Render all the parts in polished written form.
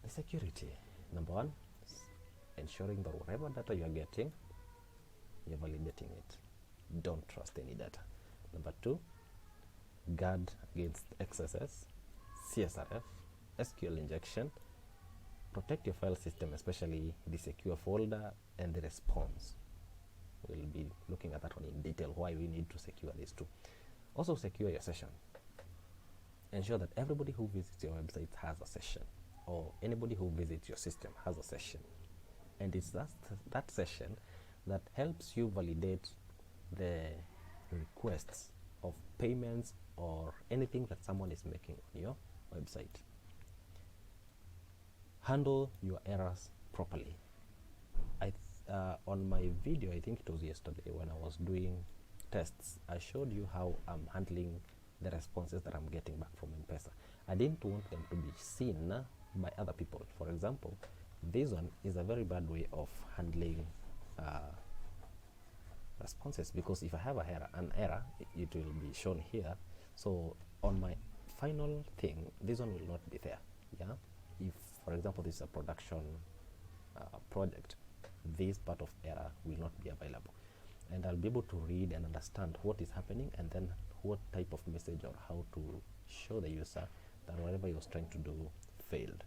The security. Number one, ensuring that whatever data you are getting, you're validating it. Don't trust any data. Number two, guard against XSS, CSRF, SQL injection. Protect your file system, especially the secure folder and the response. We'll be looking at that one in detail, why we need to secure these two. Also secure your session. Ensure that everybody who visits your website has a session, or anybody who visits your system has a session. And it's that session that helps you validate the requests of payments or anything that someone is making on your website. Handle your errors properly. On my video, I think it was yesterday when I was doing tests, I showed you how I'm handling the responses that I'm getting back from M-PESA. I didn't want them to be seen by other people. For example, this one is a very bad way of handling responses, because if I have an error, it will be shown here. So on my final thing, this one will not be there. Yeah, if for example this is a production project, this part of error will not be available, and I'll be able to read and understand what is happening, and then what type of message or how to show the user that whatever he was trying to do failed.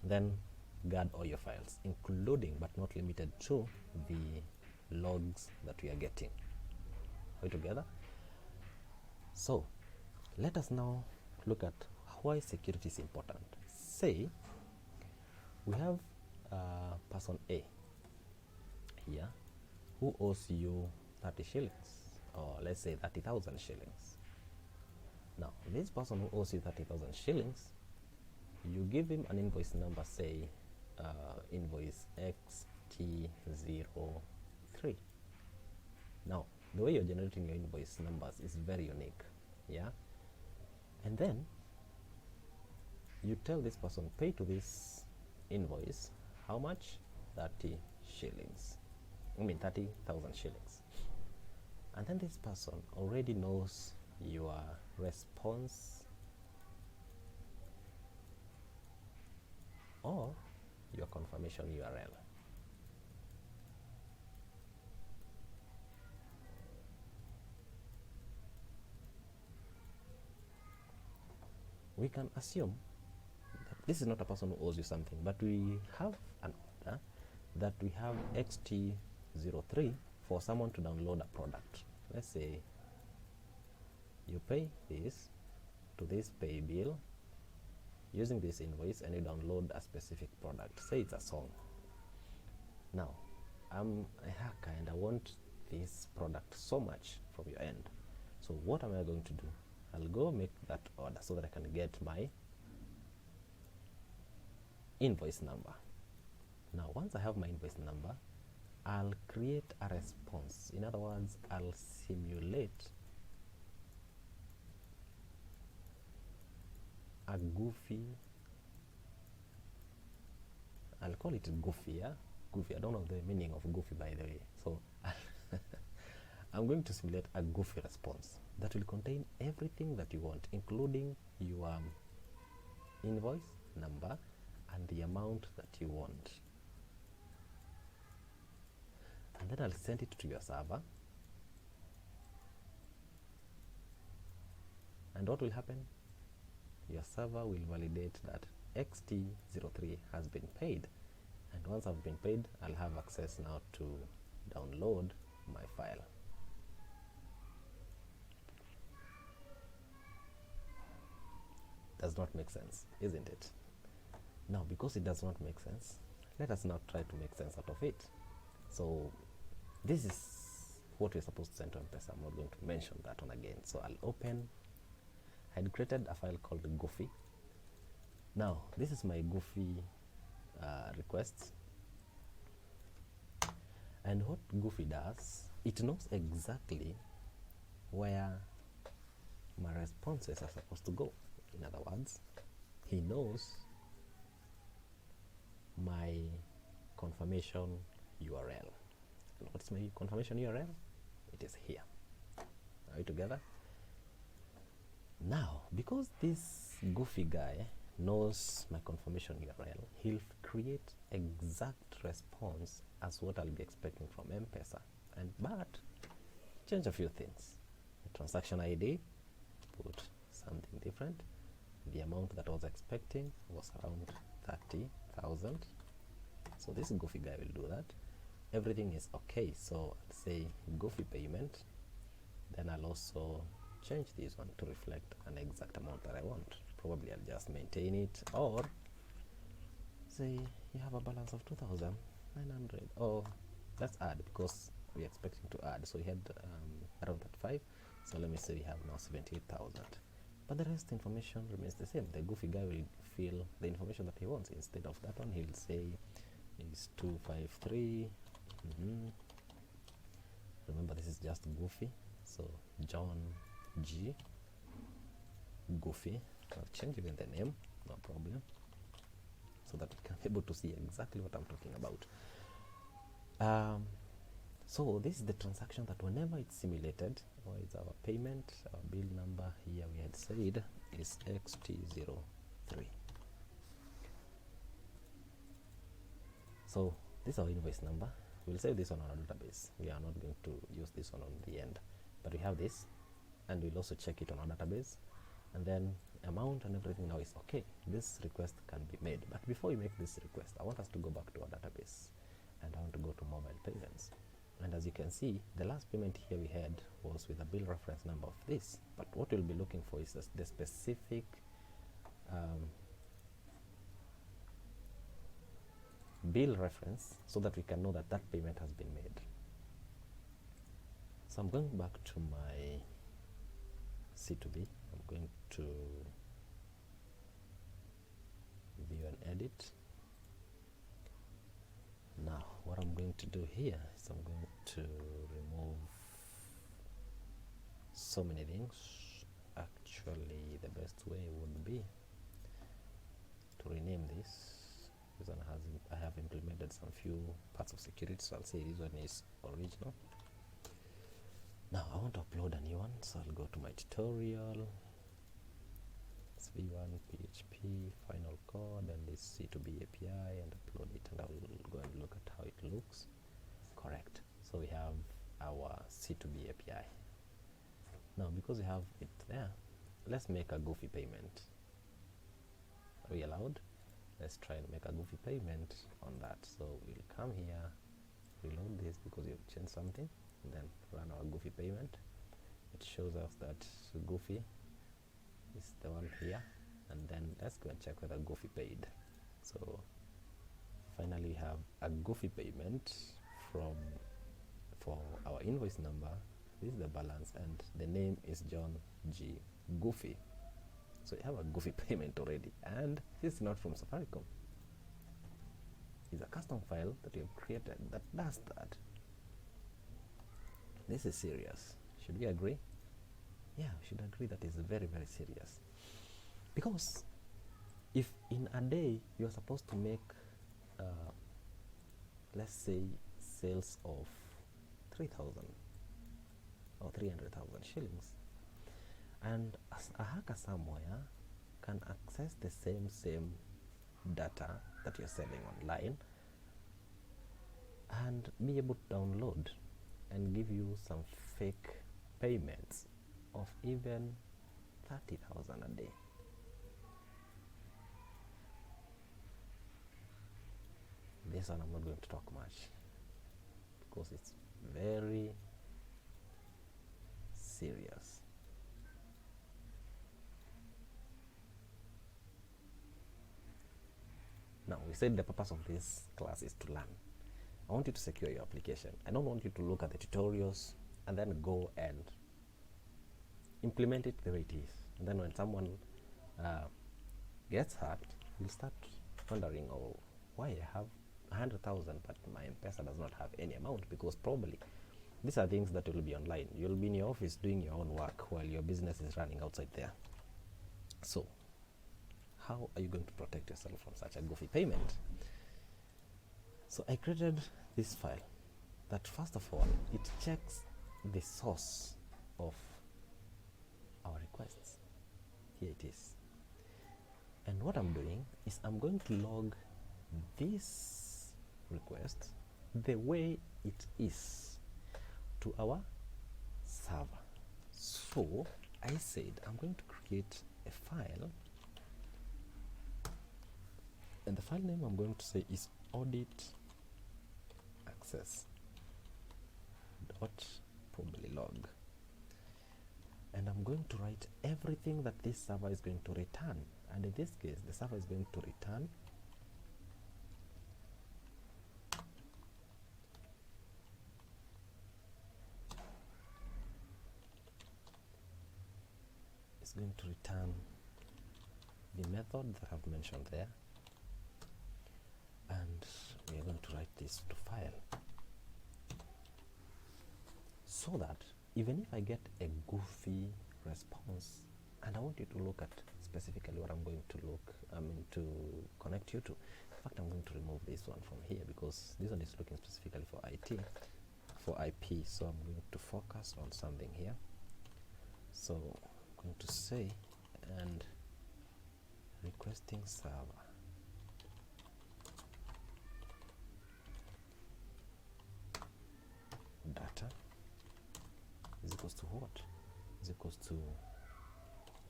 Then guard all your files, including but not limited to the logs that we are getting. Are we together? So let us now look at why security is important. Say we have person A here who owes you 30 shillings, or let's say 30,000 shillings. Now this person who owes you 30,000 shillings, you give him an invoice number, say invoice XT03. Now the way you're generating your invoice numbers is very unique, yeah, and then you tell this person, pay to this invoice how much? 30 shillings. I mean 30,000 shillings. And then this person already knows your response or your confirmation URL. We can assume that this is not a person who owes you something, but we have an order that we have XT03 for someone to download a product. Let's say you pay this to this pay bill using this invoice, and you download a specific product. Say it's a song. Now I'm a hacker and I want this product so much from your end. So what am I going to do? I'll go make that order so that I can get my invoice number. Now once I have my invoice number, I'll create a response. In other words, I'll simulate a goofy, I'll call it goofy, yeah? Goofy, I don't know the meaning of goofy, by the way. So I'm going to simulate a goofy response that will contain everything that you want, including your invoice number and the amount that you want. And then I'll send it to your server. And what will happen? Your server will validate that XT03 has been paid. And once I've been paid, I'll have access now to download my file. Does not make sense, isn't it? Now, because it does not make sense, let us now try to make sense out of it. So this is what we're supposed to send to M-PESA. I'm not going to mention that one again. So I'll open, I had created a file called Goofy. Now this is my Goofy requests, and what Goofy does, it knows exactly where my responses are supposed to go. In other words, he knows my confirmation URL. And what's my confirmation URL? It is here. Are we together? Now, because this goofy guy knows my confirmation URL, he'll create exact response as what I'll be expecting from M-PESA, but change a few things. The transaction ID, put something different. The amount that I was expecting was around 30,000. So this goofy guy will do that. Everything is okay, so I'll say goofy payment. Then I'll also change this one to reflect an exact amount that I want. Probably I'll just maintain it, or say you have a balance of 2,900. Oh, let's add, because we're expecting to add. So we had around 35. So let me say we have now 78,000. But the rest information remains the same. The goofy guy will fill the information that he wants. Instead of that one, he'll say is 253. Remember, this is just goofy. So John G. Goofy. I'll change even the name, no problem, so that we can be able to see exactly what I'm talking about. So this is the transaction that whenever it's simulated, or it's our payment, our bill number here we had said is XT03. So this is our invoice number. We'll save this on our database. We are not going to use this one on the end, but we have this, and we'll also check it on our database, and then amount and everything now is okay. This request can be made, but before we make this request, I want us to go back to our database, and I want to go to mobile payments. And as you can see, the last payment here we had was with a bill reference number of this, but what we'll be looking for is the specific bill reference, so that we can know that that payment has been made. So I'm going back to my C2B. I'm going to view and edit. Now what I'm going to do here is I'm going to remove so many things. Actually, the best way would be to rename this. This one I have implemented some few parts of security, so I'll say this one is original. Now I want to upload a new one, so I'll go to my tutorial. It's v1 php final code and this C2B API, and upload it, and I'll go and look at how it looks. Correct. So we have our C2B API. Now because we have it there, let's make a goofy payment. Are we allowed? Let's try and make a goofy payment on that. So we'll come here, reload this because you've changed something, and then run our goofy payment. It shows us that goofy is the one here, and then let's go and check whether goofy paid. So finally we have a goofy payment for our invoice number. This is the balance, and the name is John G. Goofy. So you have a goofy payment already, and this is not from Safaricom. It's a custom file that you have created that does that. This is serious. Should we agree? Yeah, we should agree that it's very, very serious. Because if in a day you are supposed to make, let's say, sales of 3,000 or 300,000 shillings, and a hacker somewhere can access the same data that you're selling online and be able to download and give you some fake payments of even 30,000 a day. This one I'm not going to talk much because it's very serious. Now, we said the purpose of this class is to learn. I want you to secure your application. I don't want you to look at the tutorials and then go and implement it the way it is. And then when someone gets hacked, you'll start wondering, oh, why I have 100,000 but my M-PESA does not have any amount, because probably these are things that will be online. You'll be in your office doing your own work while your business is running outside there. So how are you going to protect yourself from such a goofy payment? So I created this file that, first of all, it checks the source of our requests. Here it is. And what I'm doing is I'm going to log this request the way it is to our server. So I said I'm going to create a file, and the file name I'm going to say is audit access dot probably log, and I'm going to write everything that this server is going to return. And in this case, the server is going to return the method that I've mentioned there, and we are going to write this to file, so that even if I get a goofy response and I want you to look at specifically what I'm going to connect you to. In fact, I'm going to remove this one from here because this one is looking specifically for IP, so I'm going to focus on something here. So I'm going to say, and requesting server data is equals to what? Is equals to,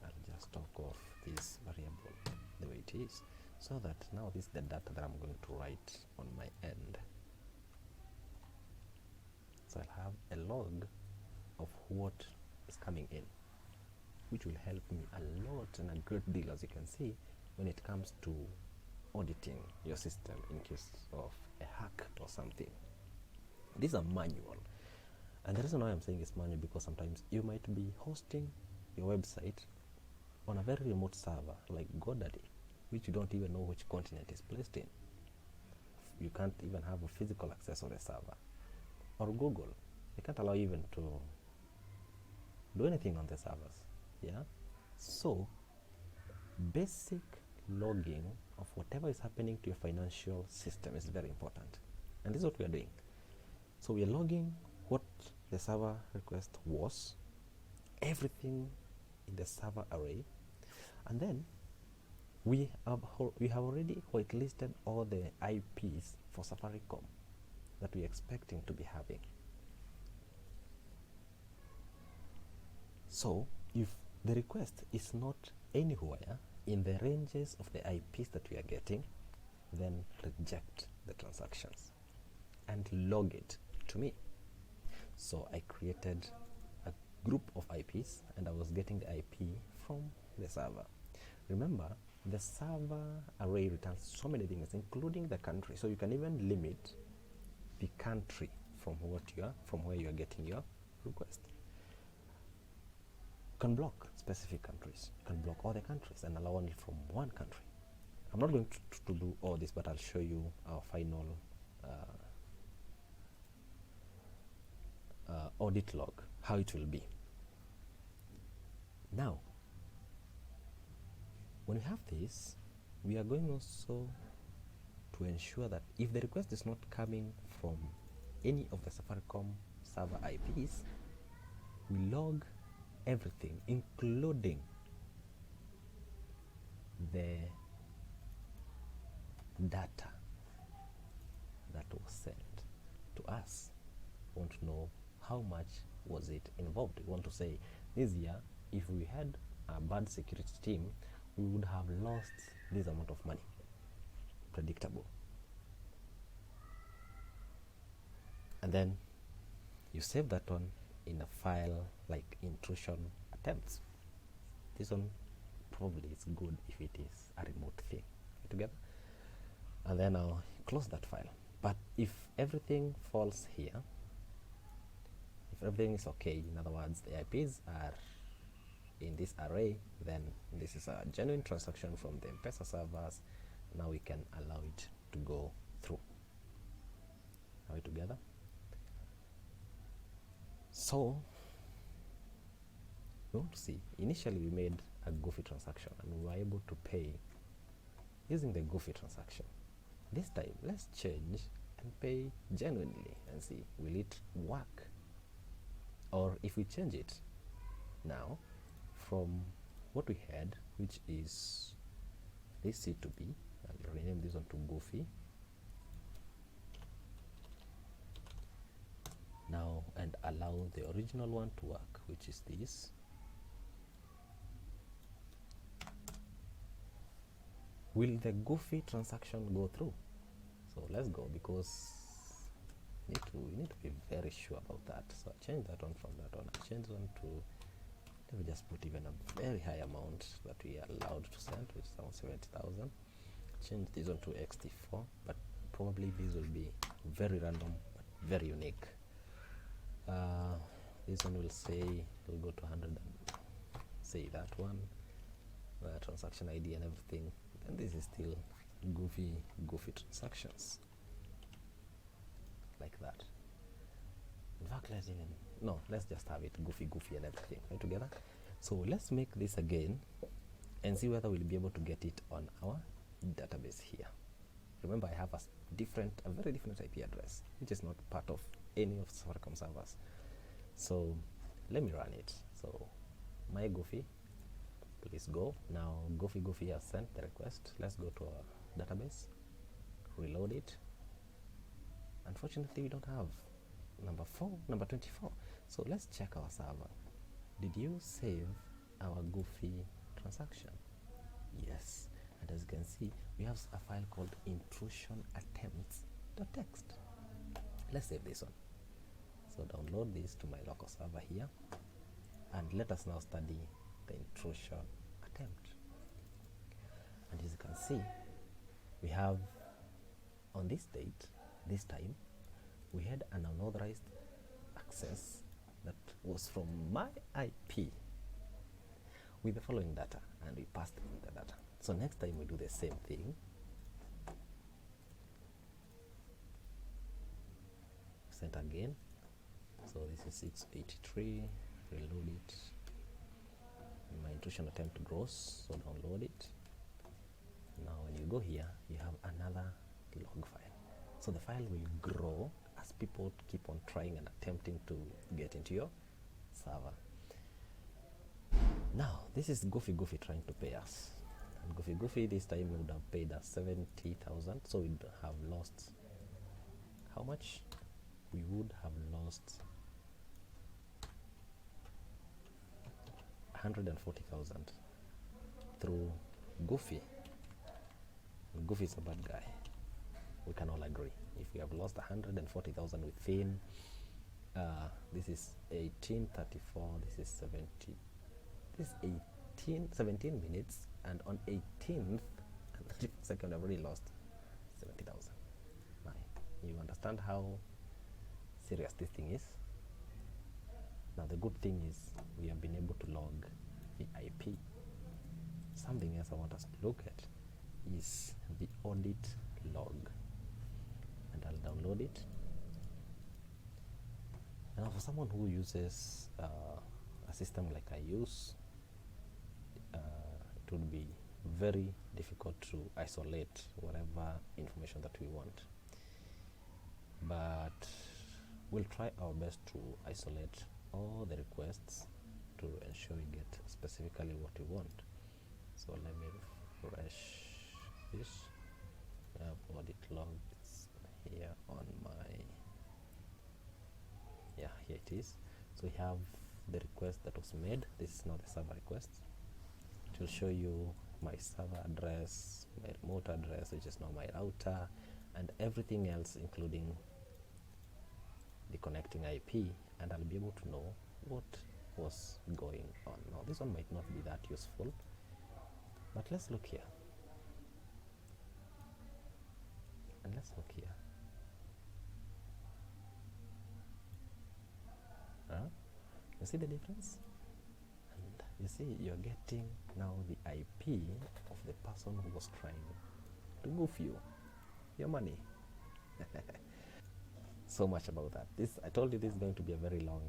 I'll just talk of this variable the way it is, so that now this is the data that I'm going to write on my end. So I'll have a log of what is coming in, which will help me a lot and a great deal, as you can see, when it comes to auditing your system in case of a hack or something. These are manual, and the reason why I'm saying it's manual because sometimes you might be hosting your website on a very remote server like GoDaddy, which you don't even know which continent is placed in. You can't even have a physical access on the server. Or Google, they can't allow you even to do anything on the servers. Yeah, so basic logging of whatever is happening to your financial system is very important, and this is what we are doing. So we are logging what the server request was, everything in the server array, and then we have already whitelisted all the IPs for Safaricom that we're expecting to be having. So if the request is not anywhere in the ranges of the IPs that we are getting, then reject the transactions and log it to me. So I created a group of IPs and I was getting the IP from the server. Remember, the server array returns so many things, including the country. So you can even limit the country from where you are getting your request. You can block specific countries. You can block all the countries and allow only from one country. I'm not going to do all this, but I'll show you our final audit log, how it will be. Now, when we have this, we are going also to ensure that if the request is not coming from any of the Safaricom server IPs, we log everything, including the data that was sent to us. We want to know how much was it involved. We want to say this year, if we had a bad security team, we would have lost this amount of money. Predictable. And then you save that one in a file like intrusion attempts. This one probably is good if it is a remote thing. Together? And then I'll close that file. But if everything falls here, if everything is okay, in other words, the IPs are in this array, then this is a genuine transaction from the M-PESA servers. Now we can allow it to go through. Are we together? So we want to see, initially we made a goofy transaction and we were able to pay using the goofy transaction. This time let's change and pay genuinely and see, will it work? Or if we change it now from what we had, which is this C2B. I'll rename this one to Goofy. Now, and allow the original one to work, which is this. Will the Goofy transaction go through? So let's go, because we need to be very sure about that. So I change that one from that one. I change one to, let me just put even a very high amount that we are allowed to send, which is around 70,000. Change this one to XT4, but probably these will be very random but very unique. This one will say, we'll go to 100 and say that one, transaction ID and everything. And this is still goofy transactions, like that. In fact, let's just have it goofy and everything right together. So let's make this again and see whether we'll be able to get it on our database here. Remember, I have a very different IP address, which is not part of any of Safaricom servers. So let me run it. So my Goofy, please go. Now Goofy has sent the request. Let's go to our database, reload it. Unfortunately, we don't have number 24. So let's check our server. Did you save our Goofy transaction? Yes. And as you can see, we have a file called intrusion attempts.txt. Let's save this one. So download this to my local server here, and let us now study the intrusion attempt. And as you can see, we have on this date, this time, we had an unauthorized access that was from my IP with the following data, and we passed in the data. So next time we do the same thing. Sent again. So this is 683. Reload it. And my intrusion attempt grows, so download it. Now when you go here, you have another log file. So the file will grow as people keep on trying and attempting to get into your server. Now this is Goofy trying to pay us. And Goofy this time would have paid us 70,000, so we'd have lost how much? We would have lost 140,000 through Goofy. And Goofy is a bad guy. We can all agree. If we have lost 140,000 within this is 1834, this is 70, this is 17 minutes, and on 18th and 32nd I've already lost 70,000. You understand how serious this thing is? Now the good thing is we have been able to log the IP. Something else I want us to look at is the audit log, and I'll download it. Now for someone who uses a system like I use, it would be very difficult to isolate whatever information that we want, but we'll try our best to isolate all the requests to ensure we get specifically what we want. So let me refresh this. I have audit logs here on my, here it is. So we have the request that was made. This is now the server request. It will show you my server address, my remote address, which is now my router, and everything else, including the connecting IP, and I'll be able to know what was going on. Now this one might not be that useful, but let's look here, and let's look here. You see the difference? And you see you're getting now the IP of the person who was trying to goof you your money. So much about that. I told you this is going to be a very long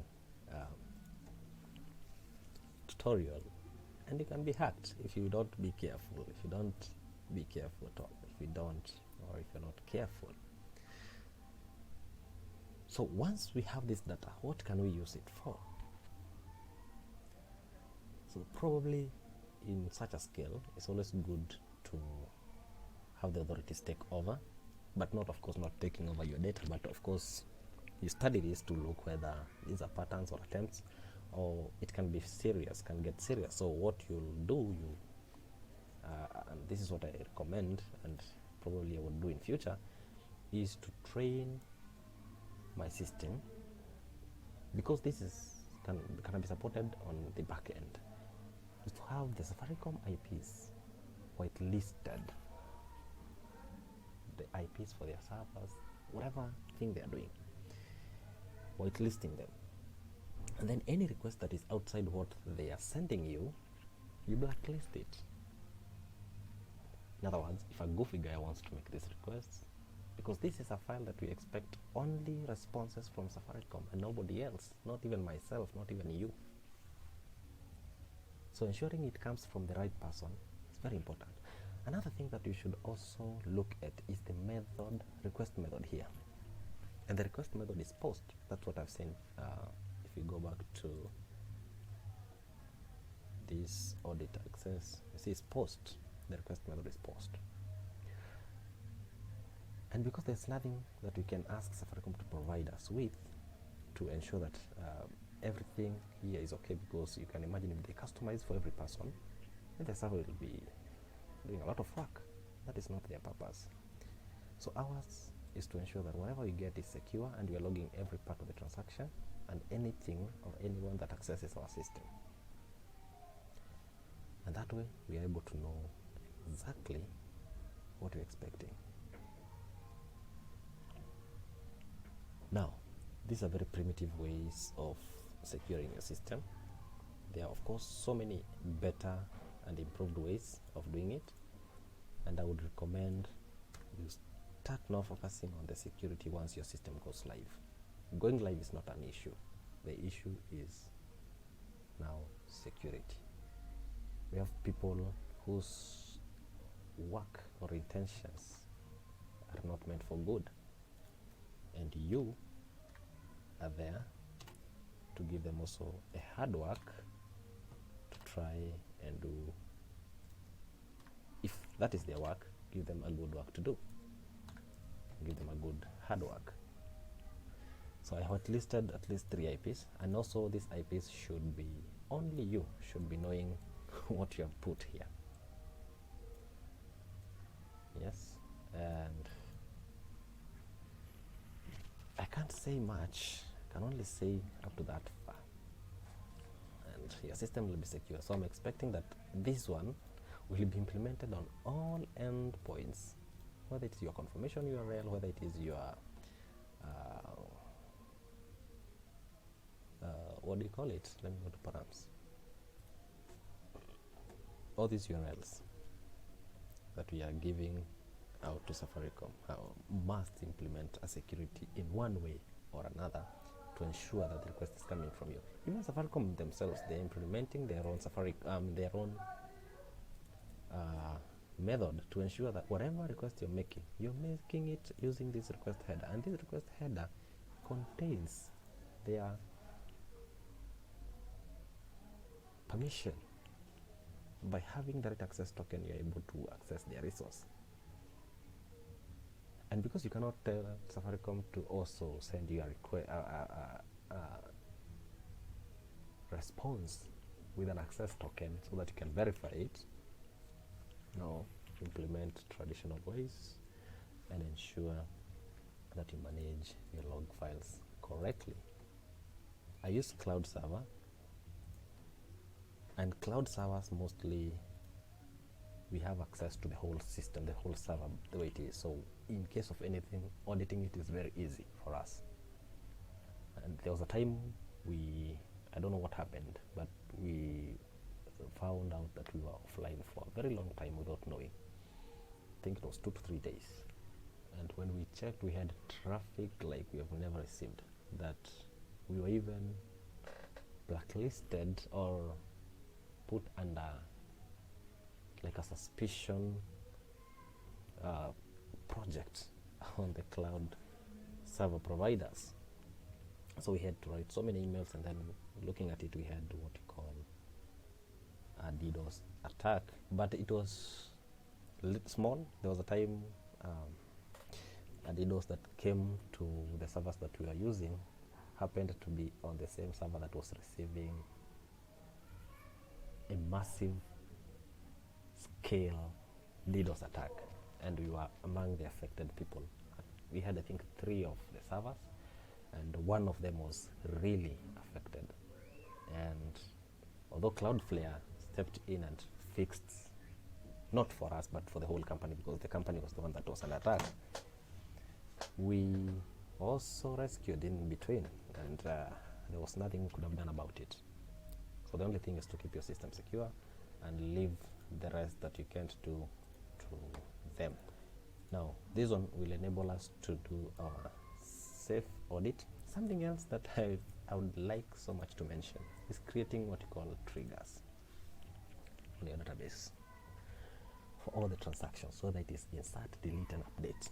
tutorial, and you can be hacked if you don't be careful, if you don't be careful at all, if you don't, or if you're not careful. So once we have this data, what can we use it for? So probably in such a scale, it's always good to have the authorities take over, but not, of course, not taking over your data, but of course you study this to look whether these are patterns or attempts, or it can be serious, can get serious. So what you'll do, and this is what I recommend, and probably I would do in future, is to train my system, because this is can be supported on the back end, is to have the Safaricom IPs whitelisted, the IPs for their servers, whatever thing they are doing, whitelisting them, and then any request that is outside what they are sending you, you blacklist it. In other words, if a goofy guy wants to make these requests, because this is a file that we expect only responses from Safaricom and nobody else, not even myself, not even you. So ensuring it comes from the right person is very important. Another thing that you should also look at is the method, request method here. And the request method is post. That's what I've seen. If you go back to this audit access, you see it's post. The request method is post. And because there's nothing that we can ask Safaricom to provide us with to ensure that everything here is okay, because you can imagine if they customize for every person, then the server will be doing a lot of work. That is not their purpose. So ours is to ensure that whatever we get is secure, and we are logging every part of the transaction and anything or anyone that accesses our system. And that way we are able to know exactly what we're expecting. Now, these are very primitive ways of securing a system. There are, of course, so many better and improved ways of doing it, and I would recommend you start now focusing on the security once your system goes live. Going live is not an issue. The issue is now security. We have people whose work or intentions are not meant for good, and you are there to give them also a hard work to try and do, if that is their work, give them a good work to do, give them a good hard work. So I whitelisted at least 3 IPs, and also these IPs should be, only you should be knowing what you have put here. Yes, and I can't say much, I can only say up to that far, and your system will be secure. So I'm expecting that this one will be implemented on all endpoints, whether it's your confirmation URL, whether it is your what do you call it? Let me go to params. All these URLs that we are giving out to Safaricom must implement a security in one way or another to ensure that the request is coming from you. Even Safaricom themselves, they're implementing their own method to ensure that whatever request you're making it using this request header, and this request header contains their permission. By having direct access token, you're able to access their resource. And because you cannot tell Safaricom to also send you a response with an access token so that you can verify it, now implement traditional ways and ensure that you manage your log files correctly. I use cloud server, and cloud servers mostly we have access to the whole system, the whole server, the way it is. So in case of anything, auditing it is very easy for us. And there was a time I don't know what happened, but we found out that we were offline for a very long time without knowing. I think it was 2 to 3 days. And when we checked, we had traffic like we have never received. That we were even blacklisted or put under like a suspicion project on the cloud server providers. So we had to write so many emails, and then looking at it, we had what you call a DDoS attack. But it was small. There was a time DDoS that came to the servers that we were using happened to be on the same server that was receiving a massive scale DDoS attack, and we were among the affected people. We had, I think, 3 of the servers, and one of them was really affected. And although Cloudflare stepped in and fixed, not for us but for the whole company, because the company was the one that was under attack, we also rescued in between, and there was nothing we could have done about it. So the only thing is to keep your system secure and leave the rest that you can't do to them. Now, this one will enable us to do our safe audit. Something else that I would like so much to mention is creating what you call triggers on your database for all the transactions, so that it is insert, delete, and update.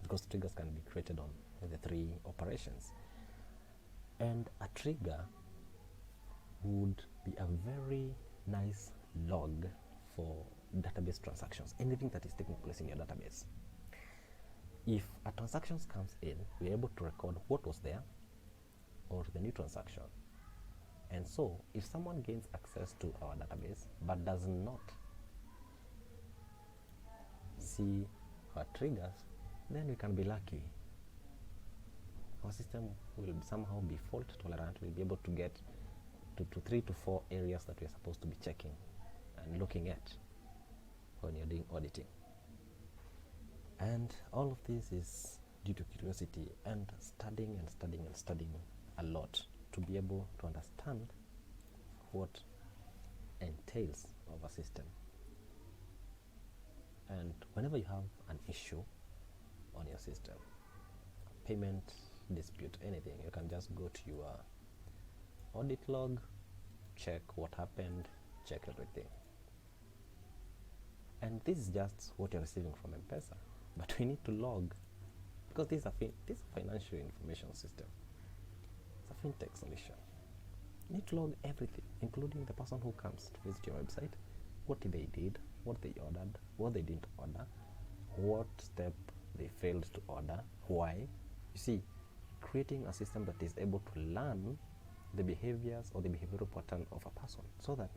Because triggers can be created on the 3 operations. And a trigger would be a very nice log for database transactions, anything that is taking place in your database. If a transaction comes in, we're able to record what was there or the new transaction. And so if someone gains access to our database but does not see our triggers, then we can be lucky. Our system will somehow be fault tolerant. We'll be able to get to 3 to 4 areas that we're supposed to be checking and looking at when you're doing auditing. And all of this is due to curiosity and studying and studying and studying a lot to be able to understand what entails of a system. And whenever you have an issue on your system, payment, dispute, anything, you can just go to your audit log, check what happened, check everything. And this is just what you're receiving from M-PESA, but we need to log, because this is a financial information system. It's a fintech solution. You need to log everything, including the person who comes to visit your website, what they did, what they ordered, what they didn't order, what step they failed to order, why. You see, creating a system that is able to learn the behaviors or the behavioral pattern of a person, so that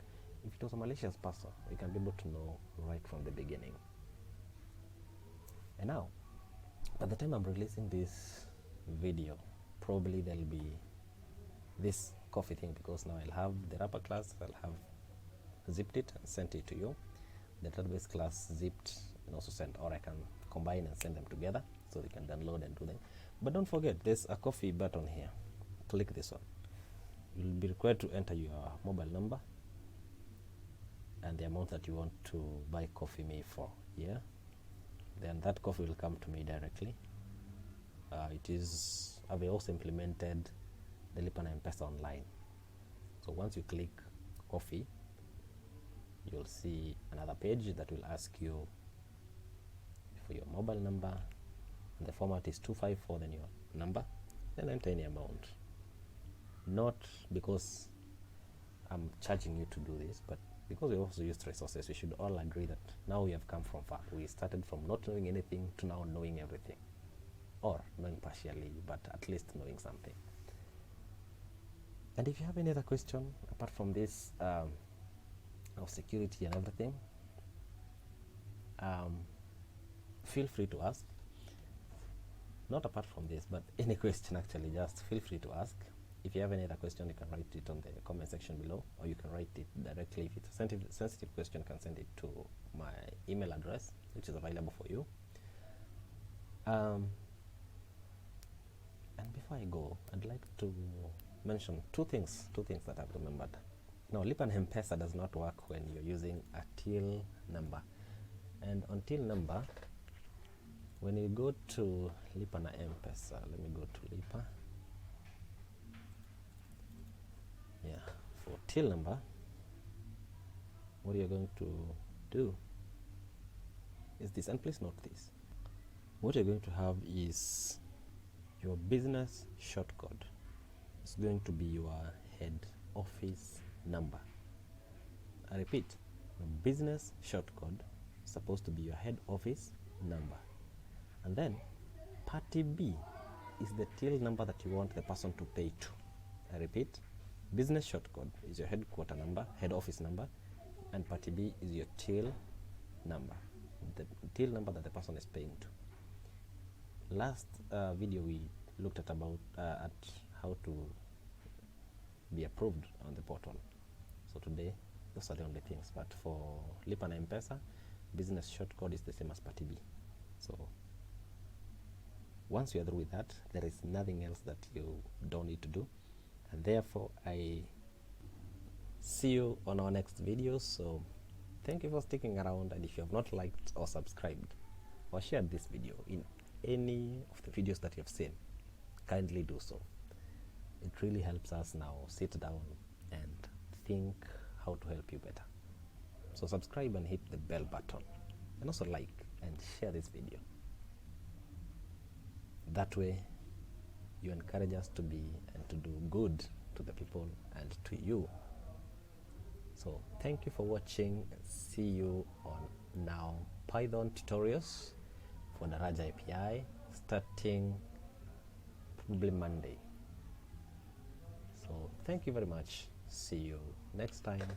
if it was a malicious person, we can be able to know right from the beginning. And now, by the time I'm releasing this video, probably there'll be this coffee thing, because now I'll have the wrapper class, I'll have zipped it and sent it to you. The database class zipped and also sent, or I can combine and send them together so they can download and do them. But don't forget, there's a coffee button here. Click this one. You'll be required to enter your mobile number and the amount that you want to buy coffee me for here. Then that coffee will come to me directly. I've also implemented the Lipa na M-PESA online. So once you click coffee, you'll see another page that will ask you for your mobile number, and the format is 254, then your number, then enter any amount. Not because I'm charging you to do this, but because we also used resources. We should all agree that now we have come from far. We started from not knowing anything to now knowing everything, or knowing partially, but at least knowing something. And if you have any other question apart from this of security and everything, feel free to ask. Not apart from this, but any question actually, just feel free to ask. If you have any other question, you can write it on the comment section below, or you can write it directly. If it's a sensitive question, you can send it to my email address, which is available for you. And before I go, I'd like to mention two things that I've remembered. Now, Lipa na M-PESA does not work when you're using a till number. And on till number, when you go to Lipa na M-PESA, let me go to Lipa. Yeah, for till number, what you're going to do is this, and please note this. What you're going to have is your business shortcode. It's going to be your head office number. I repeat, your business shortcode supposed to be your head office number. And then party B is the till number that you want the person to pay to. I repeat, business short code is your headquarter number, head office number, and party B is your till number, the till number that the person is paying to. Last video we looked at how to be approved on the portal. So today those are the only things, but for Lipa na M-PESA, business short code is the same as party B. So once you are through with that, there is nothing else that you don't need to do, and therefore I see you on our next video. So thank you for sticking around, and if you have not liked or subscribed or shared this video in any of the videos that you have seen, kindly do so. It really helps us now sit down and think how to help you better. So subscribe and hit the bell button, and also like and share this video. That way you encourage us to be and to do good to the people and to you. So thank you for watching. See you on now Python tutorials for Daraja API starting probably Monday. So thank you very much. See you next time.